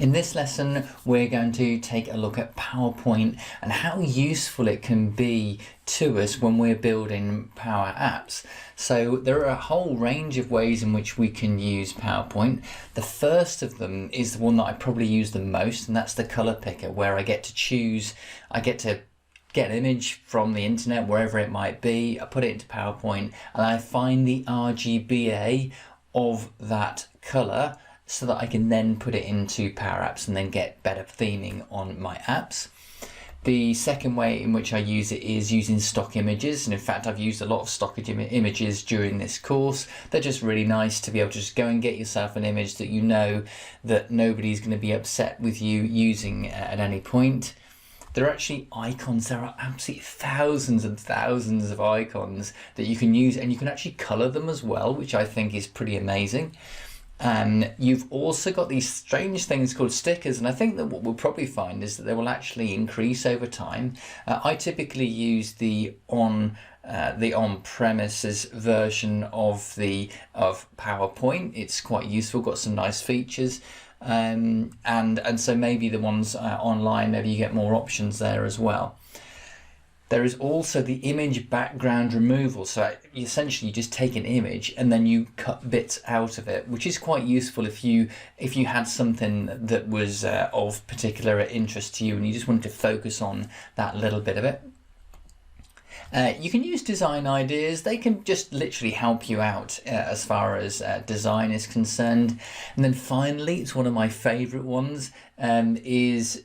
In this lesson, we're going to take a look at PowerPoint and how useful it can be to us when we're building Power Apps. So there are a whole range of ways in which we can use PowerPoint. The first of them is the one that I probably use the most, and that's the color picker, where I get to choose, I get to get an image from the internet, wherever it might be, I put it into PowerPoint, and I find the RGBA of that color so that I can then put it into Power Apps and then get better theming on my apps. The second way in which I use it is using stock images, and in fact I've used a lot of stock images during this course. They're just really nice to be able to just go and get yourself an image that you know that nobody's going to be upset with you using at any point. There are actually icons. There are absolutely thousands and thousands of icons that you can use, and you can actually color them as well, which I think is pretty amazing. You've also got these strange things called stickers, and I think that what we'll probably find is that they will actually increase over time. I typically use the on-premises version of PowerPoint. It's quite useful, got some nice features. And so maybe the ones online, maybe you get more options there as well. There is also the image background removal. So essentially you just take an image and then you cut bits out of it, which is quite useful if you had something that was of particular interest to you and you just wanted to focus on that little bit of it. You can use design ideas. They can just literally help you out as far as design is concerned. And then finally, it's one of my favorite ones, is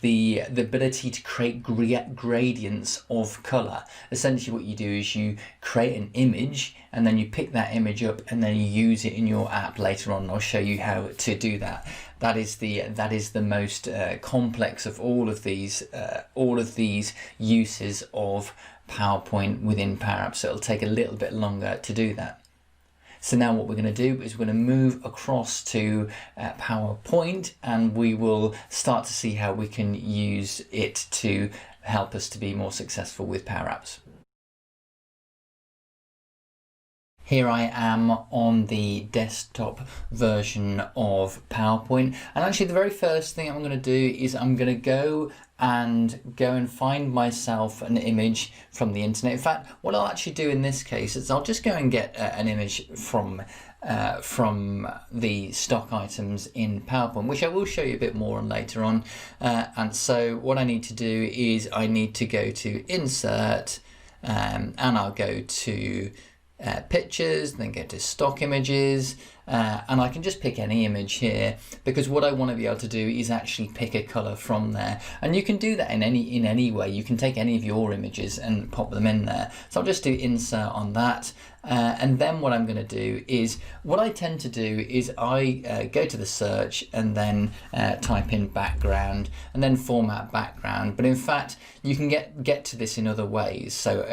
the ability to create gradients of color. Essentially what you do is you create an image and then you pick that image up and then you use it in your app later on. I'll show you how to do that. That is the most complex of all of these uses of PowerPoint within Power Apps. So it'll take a little bit longer to do that. So now what we're going to do is we're going to move across to PowerPoint, and we will start to see how we can use it to help us to be more successful with Power Apps. Here I am on the desktop version of PowerPoint, and actually the very first thing I'm going to do is I'm going to go and find myself an image from the internet. In fact, what I'll actually do in this case is I'll just go and get an image from the stock items in PowerPoint, which I will show you a bit more on later on. And so what I need to do is I need to go to Insert, and I'll go to pictures, then go to stock images, and I can just pick any image here, because what I want to be able to do is actually pick a color from there, and you can do that in any way. You can take any of your images and pop them in there. So I'll just do insert on that, and then what I'm going to do is, what I tend to do is I go to the search and then type in background and then format background. But in fact you can get to this in other ways. So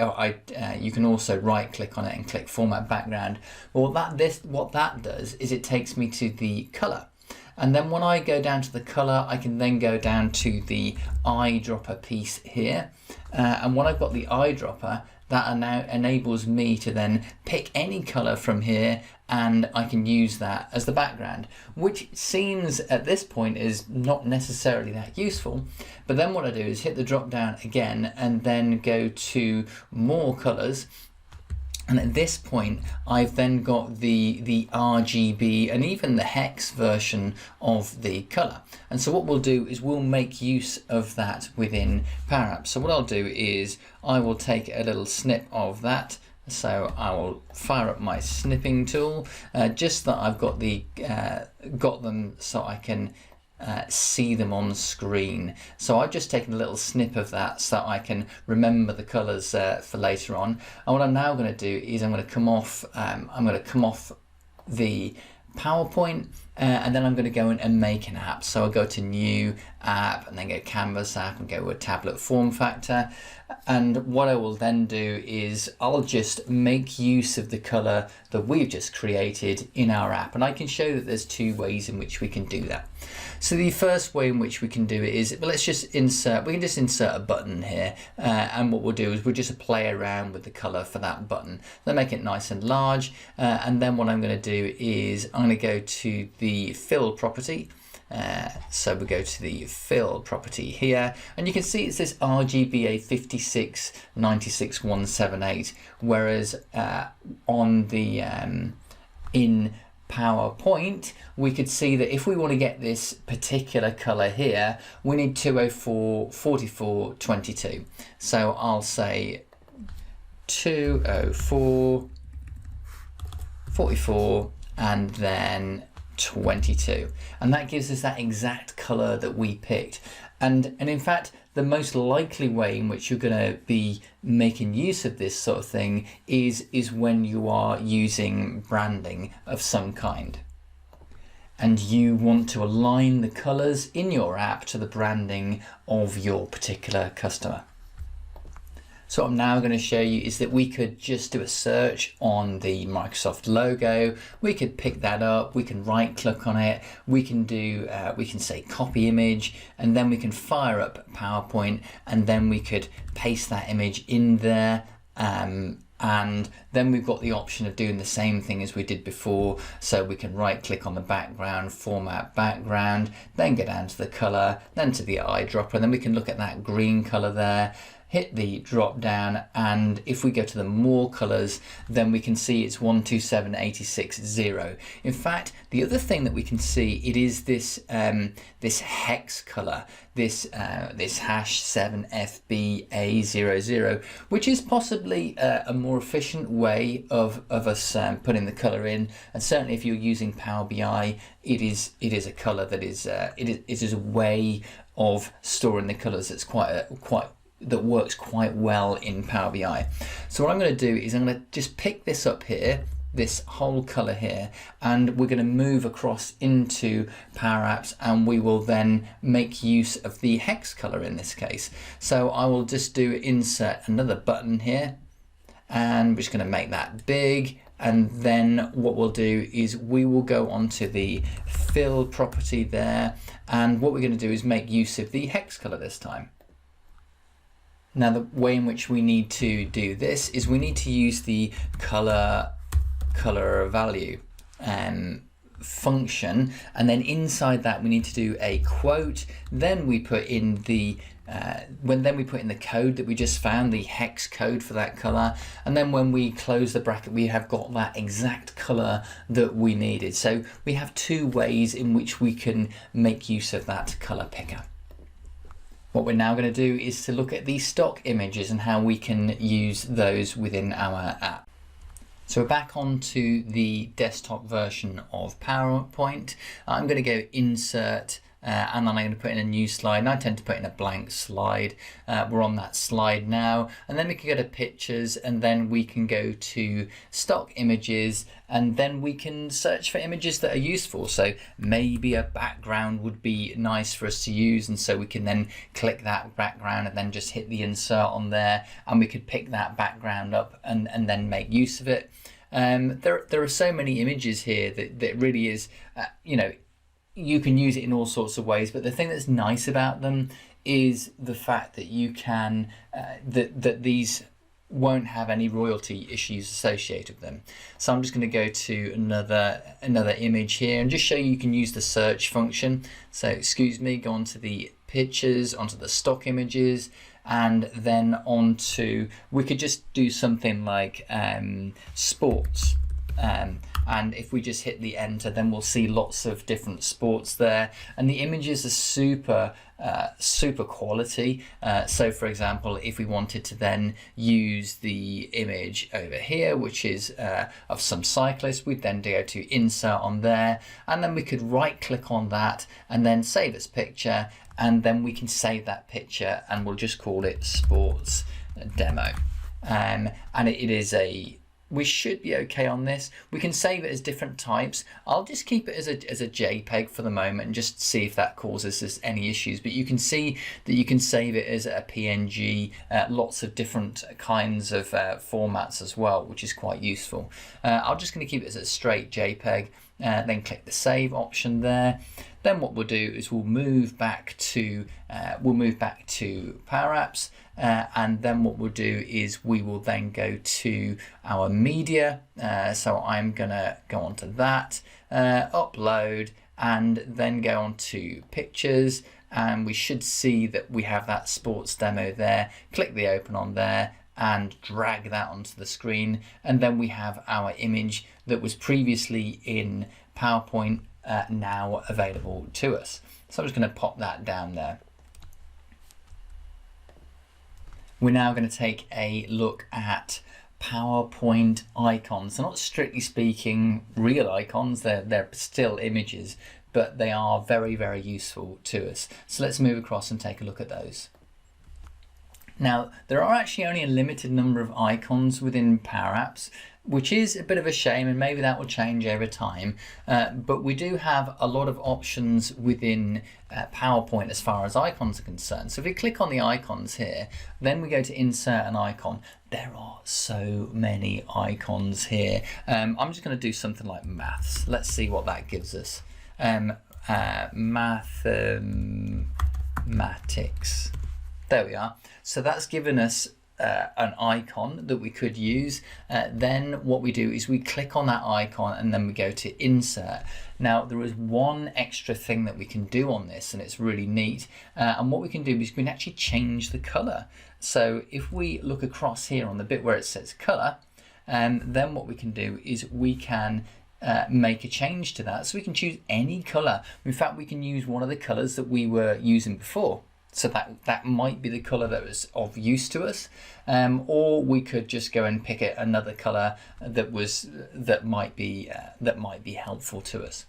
you can also right click on it and click format background. Well, what that does is it takes me to the color, and then when I go down to the color I can then go down to the eyedropper piece here, and when I've got the eyedropper, that now enables me to then pick any color from here, and I can use that as the background, which seems at this point is not necessarily that useful. But then what I do is hit the drop down again and then go to more colors. And at this point, I've then got the RGB and even the hex version of the color. And so what we'll do is we'll make use of that within Power Apps. So what I'll do is I will take a little snip of that. So I will fire up my snipping tool, just that I've got them so I can see them on screen. So I've just taken a little snip of that so that I can remember the colors for later on. And what I'm now going to do is I'm going to come off the PowerPoint, and then I'm going to go in and make an app. So I'll go to new app and then go Canvas app and go with tablet form factor. And what I will then do is I'll just make use of the color that we've just created in our app. And I can show that there's two ways in which we can do that. So the first way in which we can do it is, well, we can just insert a button here, and what we'll do is we'll just play around with the color for that button. Then make it nice and large, and then what I'm going to do is I'm going to go to the fill property, So we go to the fill property here, and you can see it says RGBA 5696178, whereas on the in PowerPoint we could see that if we want to get this particular color here, we need 204 44 22. So I'll say 204 44 and then 22, and that gives us that exact color that we picked. And in fact, the most likely way in which you're going to be making use of this sort of thing is when you are using branding of some kind, and you want to align the colors in your app to the branding of your particular customer. So what I'm now going to show you is that we could just do a search on the Microsoft logo. We could pick that up, we can right click on it, we can do, we can say copy image, and then we can fire up PowerPoint, and then we could paste that image in there. And then we've got the option of doing the same thing as we did before. So we can right click on the background, format background, then go down to the color, then to the eyedropper, and then we can look at that green color there, hit the drop down, and if we go to the more colors, then we can see it's 127860. In fact, the other thing that we can see, it is this this hex color, this hash 7FBA00, which is possibly a more efficient way of us putting the color in. And certainly if you're using Power BI, it is a color that is it is a way of storing the colors that's that works quite well in Power BI. So what I'm going to do is I'm going to just pick this up here, this whole color here, and we're going to move across into Power Apps, and we will then make use of the hex color in this case. So I will just do insert another button here, and we're just going to make that big. And then what we'll do is we will go onto the fill property there, and what we're going to do is make use of the hex color this time. Now the way in which we need to do this is we need to use the color value function, and then inside that we need to do a quote. Then we put in the code that we just found, the hex code for that color, and then when we close the bracket we have got that exact color that we needed. So we have two ways in which we can make use of that color picker. What we're now going to do is to look at the stock images and how we can use those within our app. So we're back onto the desktop version of PowerPoint. I'm going to go insert and then I'm going to put in a new slide, and I tend to put in a blank slide. We're on that slide now, and then we can go to pictures, and then we can go to stock images, and then we can search for images that are useful. So maybe a background would be nice for us to use, and so we can then click that background and then just hit the insert on there, and we could pick that background up and then make use of it. There are so many images here that really is, you can use it in all sorts of ways, but the thing that's nice about them is the fact that you can that these won't have any royalty issues associated with them. So I'm just going to go to another image here and just show you can use the search function. So excuse me, go onto the pictures, onto the stock images, and then onto, we could just do something like sports. And if we just hit the enter, then we'll see lots of different sports there, and the images are super quality. So for example, if we wanted to then use the image over here, which is of some cyclist, we'd then go to insert on there, and then we could right click on that and then save as picture, and then we can save that picture and we'll just call it sports demo. And it is we should be okay on this. We can save it as different types. I'll just keep it as a JPEG for the moment and just see if that causes us any issues. But you can see that you can save it as a PNG, lots of different kinds of formats as well, which is quite useful. I'm just going to keep it as a straight JPEG. Then click the save option there. Then what we'll do is we'll move back to Power Apps, and then what we'll do is we will then go to our media. So I'm gonna go onto that, upload, and then go on to pictures, and we should see that we have that sports demo there. Click the open on there and drag that onto the screen, and then we have our image that was previously in PowerPoint now available to us. So I'm just going to pop that down there. We're now going to take a look at PowerPoint icons. They're not strictly speaking real icons, they're still images, but they are very, very useful to us. So let's move across and take a look at those. Now, there are actually only a limited number of icons within Power Apps, which is a bit of a shame, and maybe that will change over time. But we do have a lot of options within PowerPoint as far as icons are concerned. So if we click on the icons here, then we go to insert an icon. There are so many icons here. I'm just going to do something like maths. Let's see what that gives us. Mathematics. There we are. So that's given us an icon that we could use. Then what we do is we click on that icon and then we go to insert. Now there is one extra thing that we can do on this, and it's really neat. And what we can do is we can actually change the color. So if we look across here on the bit where it says color, then what we can do is we can make a change to that. So we can choose any color. In fact, we can use one of the colors that we were using before. So that might be the color that was of use to us, or we could just go and pick another color that might be helpful to us.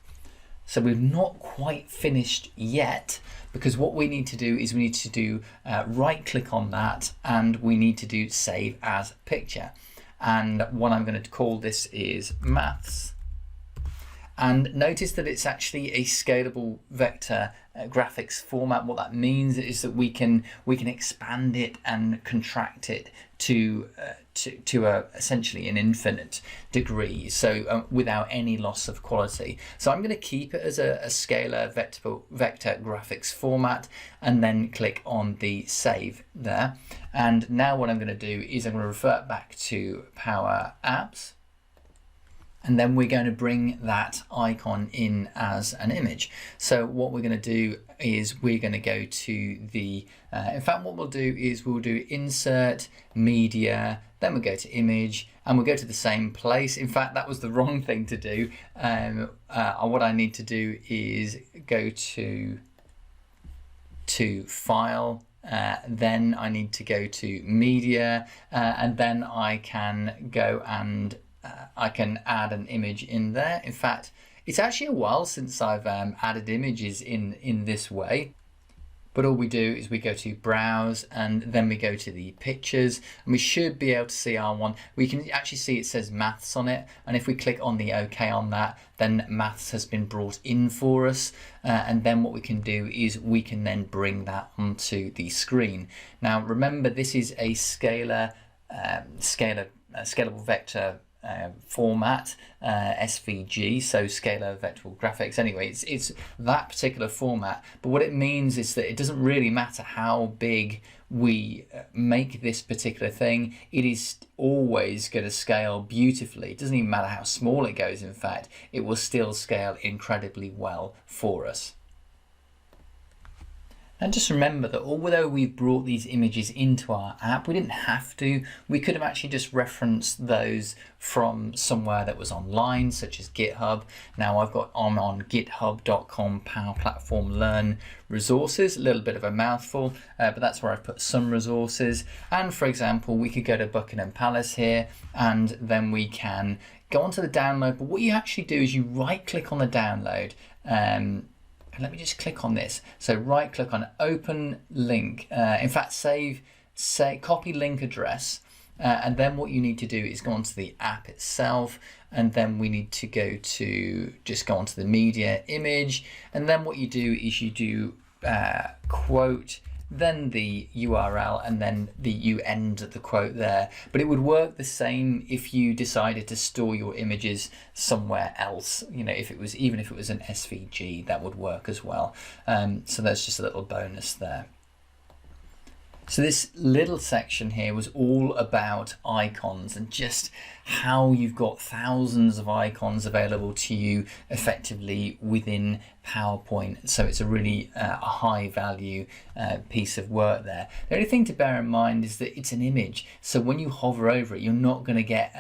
So we've not quite finished yet, because what we need to do is we need to do right click on that, and we need to do save as picture. And what I'm going to call this is maths. And notice that it's actually a scalable vector graphics format. What that means is that we can expand it and contract it to essentially an infinite degree, so without any loss of quality. So I'm going to keep it as a scalar vector graphics format, and then click on the save there. And now what I'm going to do is I'm going to revert back to Power Apps. And then we're going to bring that icon in as an image. So what we're going to do is we're going to go to the, in fact, what we'll do is we'll do insert, media, then we'll go to image, and we'll go to the same place. In fact, that was the wrong thing to do. What I need to do is go to file, then I need to go to media, and then I can go and I can add an image in there. In fact, it's actually a while since I've added images in this way. But all we do is we go to browse, and then we go to the pictures, and we should be able to see our one. We can actually see it says maths on it, and if we click on the OK on that, then maths has been brought in for us. And then what we can do is we can then bring that onto the screen. Now remember, this is a scalable vector format, SVG, so scalar vectoral graphics. Anyway, it's that particular format, but what it means is that it doesn't really matter how big we make this particular thing, it is always going to scale beautifully. It doesn't even matter how small it goes. In fact, it will still scale incredibly well for us. And just remember that although we've brought these images into our app, we didn't have to. We could have actually just referenced those from somewhere that was online, such as GitHub. Now I'm on github.com Power Platform Learn resources, a little bit of a mouthful, but that's where I've put some resources. And for example, we could go to Buckingham Palace here, and then we can go onto the download. But what you actually do is you right click on the download, let me just click on this. So right click on open link. In fact, copy link address. And then what you need to do is go onto the app itself. And then we need to go onto the media image. And then what you do is you do quote, then the URL, and then you end the quote there. But it would work the same if you decided to store your images somewhere else. You know, even if it was an SVG, that would work as well. So that's just a little bonus there. So this little section here was all about icons and just how you've got thousands of icons available to you effectively within PowerPoint, so it's a really high value piece of work there. The only thing to bear in mind is that it's an image, so when you hover over it, you're not going to get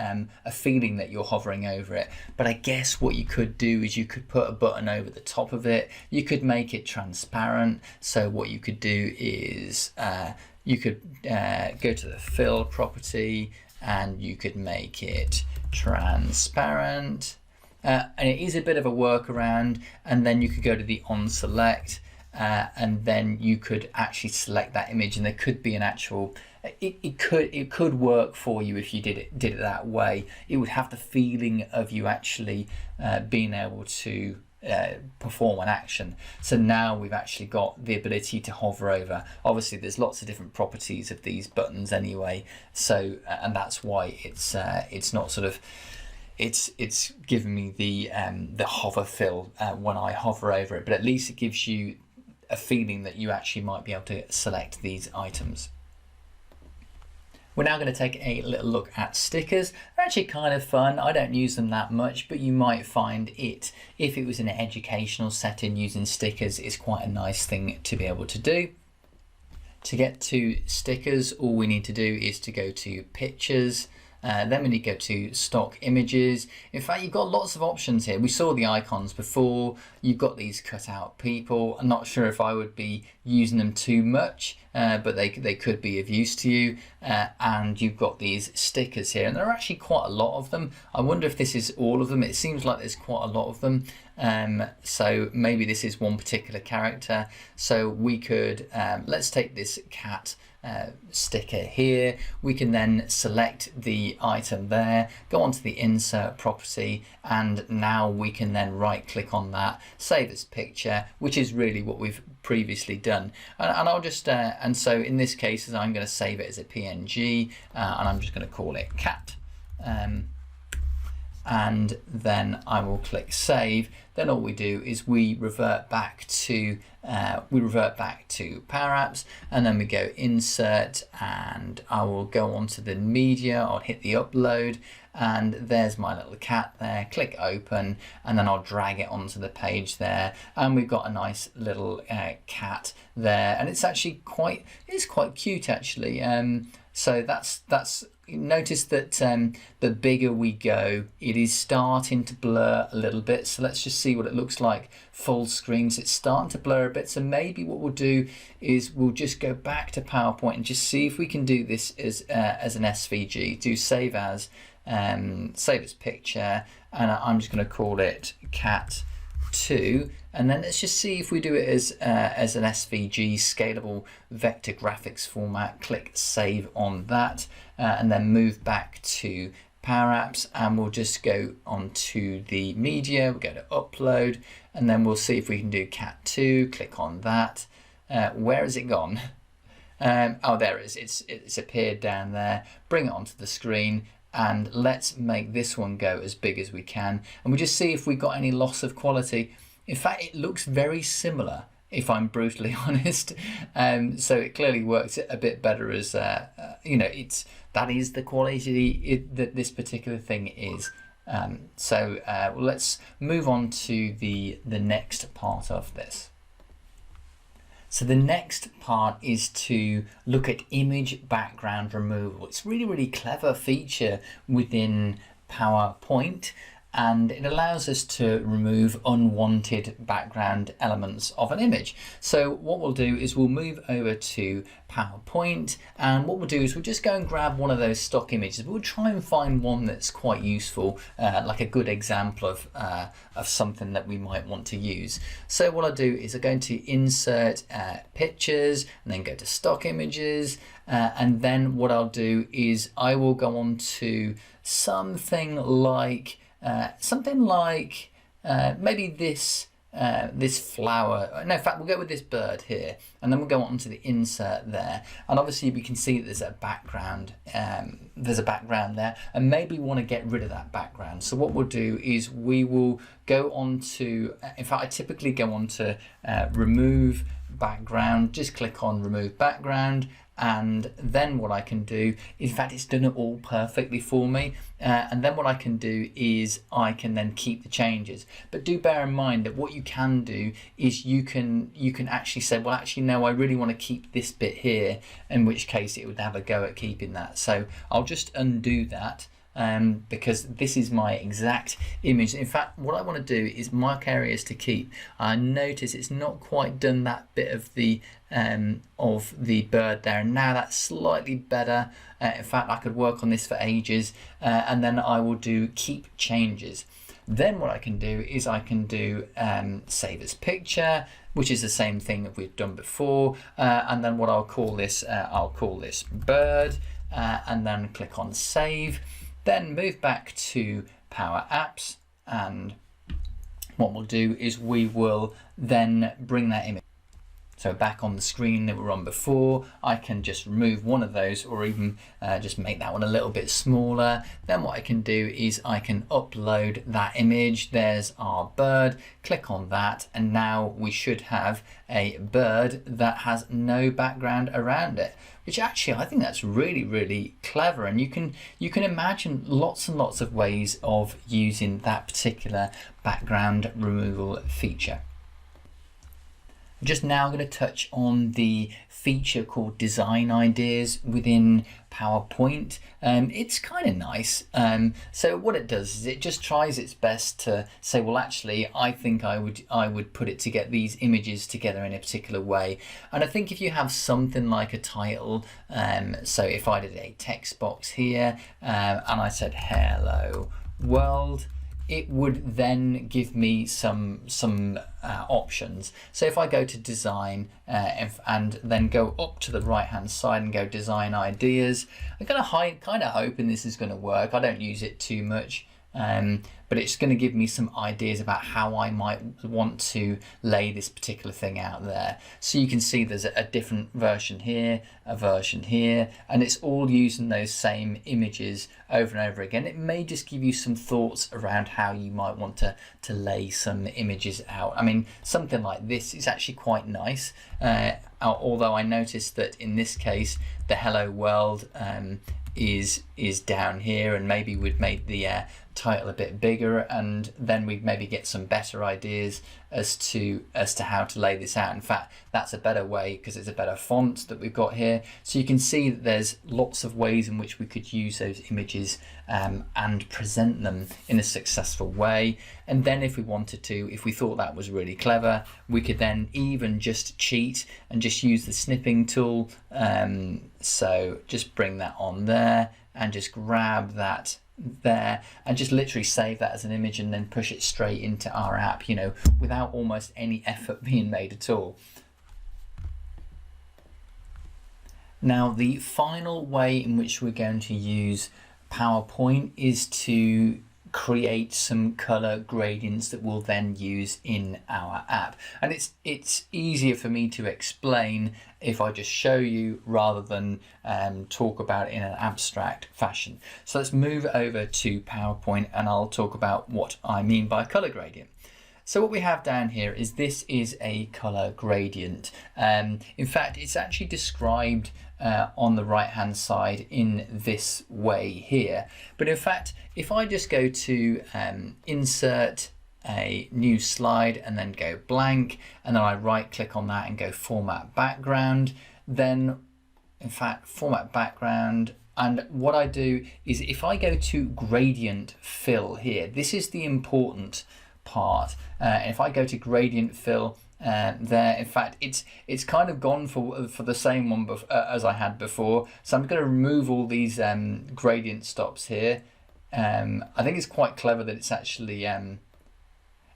a feeling that you're hovering over it. But I guess what you could do is you could put a button over the top of it. You could make it transparent. So what you could do is you could go to the fill property and you could make it transparent. And it is a bit of a workaround, and then you could go to the on select and then you could actually select that image, and there could be an actual it could work for you if you did it that way. It would have the feeling of you actually being able to perform an action. So now we've actually got the ability to hover over. Obviously there's lots of different properties of these buttons anyway, so and that's why it's not sort of it's giving me the hover fill when I hover over it, but at least it gives you a feeling that you actually might be able to select these items. We're now going to take a little look at stickers. They're actually kind of fun. I don't use them that much, but you might find it, if it was in an educational setting, using stickers is quite a nice thing to be able to do. To get to stickers, all we need to do is to go to pictures. Then we need to go to stock images. In fact, you've got lots of options here. We saw the icons before. You've got these cutout people. I'm not sure if I would be using them too much, but they could be of use to you. And you've got these stickers here, and there are actually quite a lot of them. I wonder if this is all of them. It seems like there's quite a lot of them. So maybe this is one particular character. So we could, let's take this cat sticker here. We can then select the item there, go onto the insert property, and now we can then right click on that, save as picture, which is really what we've previously done. And I'll just and so in this case I'm going to save it as a PNG, and I'm just going to call it cat. And then I will click save. Then all we do is we revert back to Power Apps, and then we go insert, and I will go onto the media. I'll hit the upload, and there's my little cat there. Click open, and then I'll drag it onto the page there, and we've got a nice little cat there, and it's actually quite cute actually. So that's notice that the bigger we go, it is starting to blur a little bit. So let's just see what it looks like full screen. So it's starting to blur a bit. So maybe what we'll do is we'll just go back to PowerPoint and just see if we can do this as an SVG. Do save as picture, and I'm just going to call it cat 2, and then let's just see if we do it as an SVG scalable vector graphics format. Click save on that, and then move back to Power Apps, and we'll just go onto the media. We'll go to upload, and then we'll see if we can do cat 2. Click on that. Where has it gone? Oh, there it is. It's appeared down there. Bring it onto the screen, and let's make this one go as big as we can, and we'll just see if we got any loss of quality. In fact, it looks very similar, if I'm brutally honest. So it clearly works a bit better as you know, that is the quality that this particular thing is. So let's move on to the next part of this. So the next part is to look at image background removal. It's a really clever feature within PowerPoint, and it allows us to remove unwanted background elements of an image. So what we'll do is we'll move over to PowerPoint, and what we'll do is we'll just go and grab one of those stock images. We'll try and find one that's quite useful, like a good example of something that we might want to use. So what I'll do is I'm going to insert pictures, and then go to stock images, and then what I'll do is I will go on to something like maybe this flower. No, in fact, we'll go with this bird here, and then we'll go on to the insert there, and obviously we can see that there's a background there's a background there, and maybe we want to get rid of that background. So what we'll do is we will go on to, in fact I typically go on to remove background, just click on remove background, and then what I can do, in fact it's done it all perfectly for me, and then what I can do is I can then keep the changes. But do bear in mind that what you can do is you can actually say, well actually no, I really want to keep this bit here, in which case it would have a go at keeping that. So I'll just undo that, because this is my exact image. In fact, what I want to do is mark areas to keep. I notice it's not quite done that bit of the bird there, and now that's slightly better. In fact, I could work on this for ages, and then I will do keep changes. Then what I can do is I can do save as picture, which is the same thing that we've done before, and then what I'll call this bird, and then click on save. Then move back to Power Apps, and what we'll do is we will then bring that image. So back on the screen that we were on before, I can just remove one of those, or even just make that one a little bit smaller. Then what I can do is I can upload that image. There's our bird, click on that, and now we should have a bird that has no background around it, which actually I think that's really, really clever. And you can imagine lots and lots of ways of using that particular background removal feature. Just now I'm going to touch on the feature called Design Ideas within PowerPoint. It's kind of nice. So what it does is it just tries its best to say, well actually I think I would put it to get these images together in a particular way. And I think if you have something like a title, so if I did a text box here, and I said hello world, it would then give me some options. So if I go to design and then go up to the right hand side and go design ideas, I'm kind of hoping this is going to work. I don't use it too much, but it's going to give me some ideas about how I might want to lay this particular thing out there. So you can see there's a different version here, a version here, and it's all using those same images over and over again. It may just give you some thoughts around how you might want to lay some images out. I mean, something like this is actually quite nice, although I noticed that in this case the hello world is down here, and maybe we'd make the title a bit bigger, and then we'd maybe get some better ideas as to how to lay this out. In fact, that's a better way because it's a better font that we've got here. So you can see that there's lots of ways in which we could use those images and present them in a successful way. And then if we wanted to, if we thought that was really clever, we could then even just cheat and just use the snipping tool. So just bring that on there and just grab that there and just literally save that as an image and then push it straight into our app, you know, without almost any effort being made at all. Now, the final way in which we're going to use PowerPoint is to create some color gradients that we'll then use in our app. And it's easier for me to explain if I just show you rather than talk about it in an abstract fashion. So let's move over to PowerPoint and I'll talk about what I mean by color gradient. So what we have down here is this is a color gradient. In fact, it's actually described on the right hand side in this way here. But in fact, if I just go to insert a new slide and then go blank, and then I right click on that and go format background, then in fact format background, and what I do is if I go to gradient fill here, this is the important part. If I go to gradient fill there, in fact it's kind of gone for the same one as I had before, so I'm going to remove all these gradient stops here. I think it's quite clever that it's actually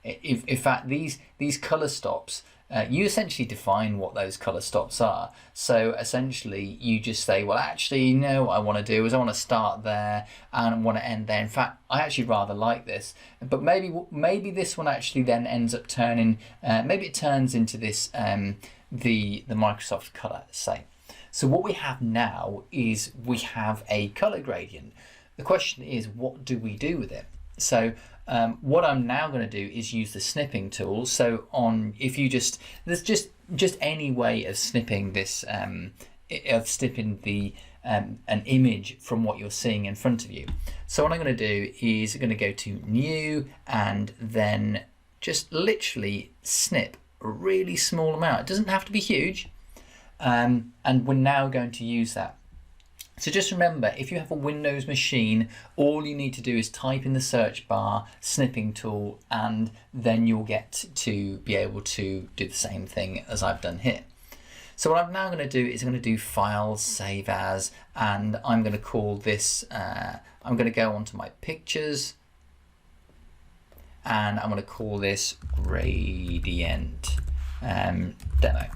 in fact these color stops, you essentially define what those color stops are. So essentially you just say, well actually no, what I want to do is I want to start there and I want to end there. In fact, I actually rather like this, but maybe this one actually then ends up turning, maybe it turns into this the Microsoft color, say. So what we have now is we have a color gradient. The question is, what do we do with it? So what I'm now going to do is use the snipping tool. So if you there's just any way of snipping this, of snipping the an image from what you're seeing in front of you. So what I'm going to do is I'm going to go to new and then just literally snip a really small amount. It doesn't have to be huge. And we're now going to use that. So just remember, if you have a Windows machine, all you need to do is type in the search bar snipping tool, and then you'll get to be able to do the same thing as I've done here. So what I'm now going to do is I'm going to do File, Save As, and I'm going to call this, I'm going to go onto my pictures, and I'm going to call this Gradient Demo,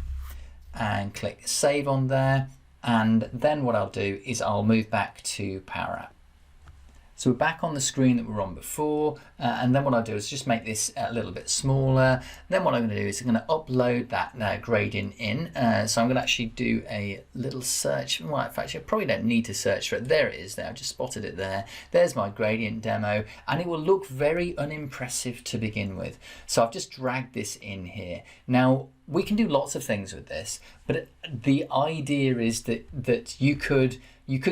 and click Save on there. And then what I'll do is I'll move back to Power App. So we're back on the screen that we were on before, and then what I'll do is just make this a little bit smaller. Then what I'm going to do is I'm going to upload that gradient in. So I'm going to actually do a little search. Well, in fact, I probably don't need to search for it. There it is there. I've just spotted it there. There's my gradient demo, and it will look very unimpressive to begin with. So I've just dragged this in here. Now, we can do lots of things with this, but the idea is that you could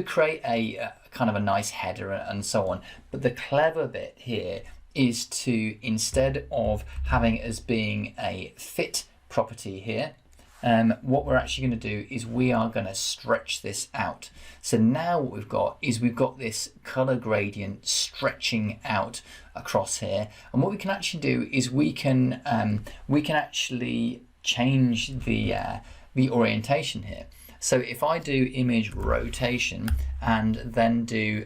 create a kind of a nice header and so on. But the clever bit here is to, instead of having it as being a fit property here, what we're actually going to do is we are going to stretch this out. So now what we've got is we've got this color gradient stretching out across here, and what we can actually do is we can actually change the orientation here. So if I do image rotation and then do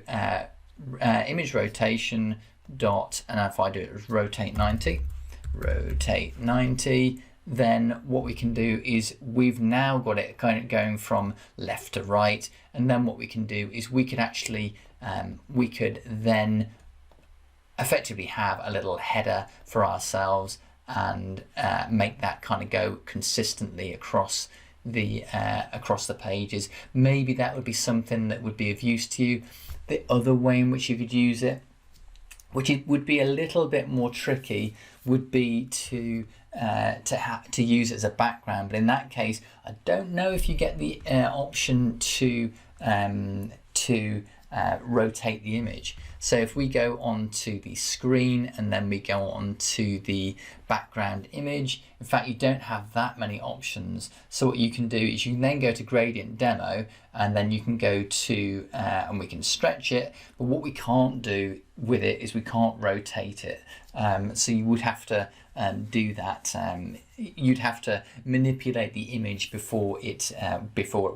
image rotation dot, and if I do it as rotate 90, then what we can do is we've now got it kind of going from left to right, and then what we can do is we could actually we could then effectively have a little header for ourselves and make that kind of go consistently across the pages. Maybe that would be something that would be of use to you. The other way in which you could use it, which it would be a little bit more tricky, would be to use it as a background. But in that case, I don't know if you get the option to rotate the image. So if we go onto the screen and then we go on to the background image, in fact, you don't have that many options. So what you can do is you can then go to Gradient Demo, and then you can go to, and we can stretch it. But what we can't do with it is we can't rotate it. So you would have to do that. You'd have to manipulate the image before it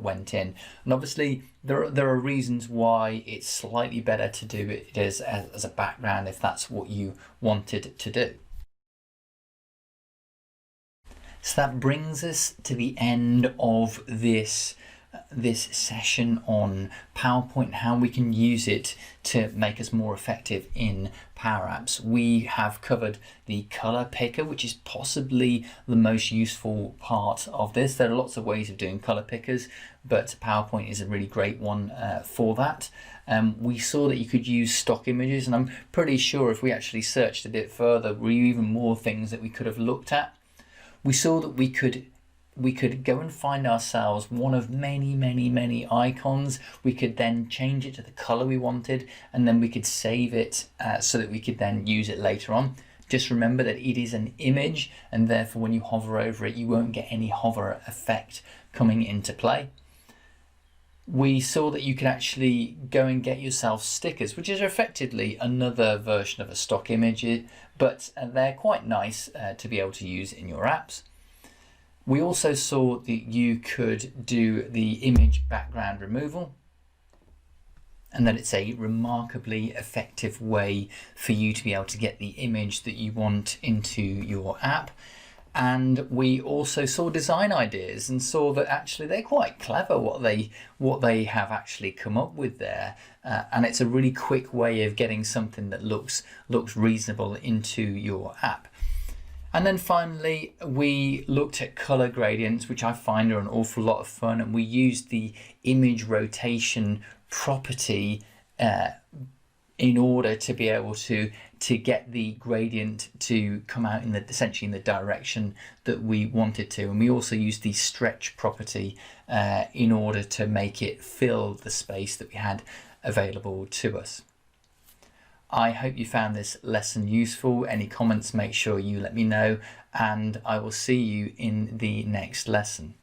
went in. And obviously there are reasons why it's slightly better to do it as a background if that's what you wanted to do. So that brings us to the end of this session on PowerPoint, how we can use it to make us more effective in Power Apps. We have covered the color picker, which is possibly the most useful part of this. There are lots of ways of doing color pickers, but PowerPoint is a really great one for that. We saw that you could use stock images, and I'm pretty sure if we actually searched a bit further, there were even more things that we could have looked at. We saw that we could go and find ourselves one of many icons. We could then change it to the color we wanted, and then we could save it so that we could then use it later on. Just remember that it is an image, and therefore when you hover over it, you won't get any hover effect coming into play. We saw that you could actually go and get yourself stickers, which is effectively another version of a stock image, but they're quite nice to be able to use in your apps. We also saw that you could do the image background removal, and that it's a remarkably effective way for you to be able to get the image that you want into your app. And we also saw design ideas and saw that actually they're quite clever what they have actually come up with there, and it's a really quick way of getting something that looks reasonable into your app. And then finally, we looked at color gradients, which I find are an awful lot of fun. And we used the image rotation property in order to be able to get the gradient to come out in essentially in the direction that we wanted to. And we also used the stretch property in order to make it fill the space that we had available to us. I hope you found this lesson useful. Any comments, make sure you let me know, and I will see you in the next lesson.